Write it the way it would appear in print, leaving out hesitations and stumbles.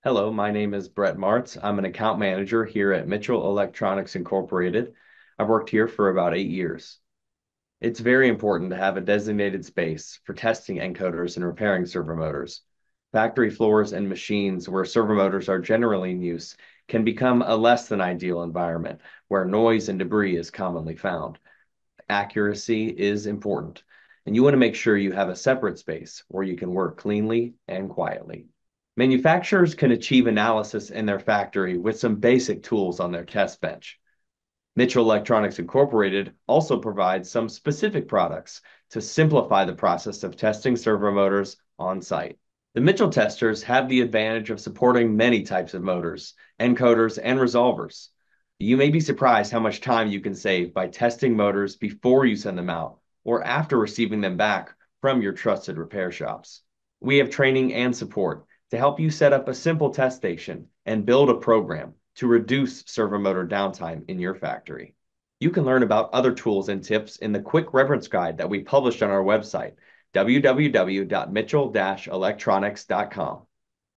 Hello, my name is Brett Martz. I'm an account manager here at Mitchell Electronics Incorporated. I've worked here for about 8 years. It's very important to have a designated space for testing encoders and repairing servo motors. Factory floors and machines where servo motors are generally in use can become a less than ideal environment where noise and debris is commonly found. Accuracy is important, and you want to make sure you have a separate space where you can work cleanly and quietly. Manufacturers can achieve analysis in their factory with some basic tools on their test bench. Mitchell Electronics Incorporated also provides some specific products to simplify the process of testing servo motors on site. The Mitchell testers have the advantage of supporting many types of motors, encoders, and resolvers. You may be surprised how much time you can save by testing motors before you send them out or after receiving them back from your trusted repair shops. We have training and support to help you set up a simple test station and build a program to reduce servo motor downtime in your factory. You can learn about other tools and tips in the quick reference guide that we published on our website, www.mitchell-electronics.com.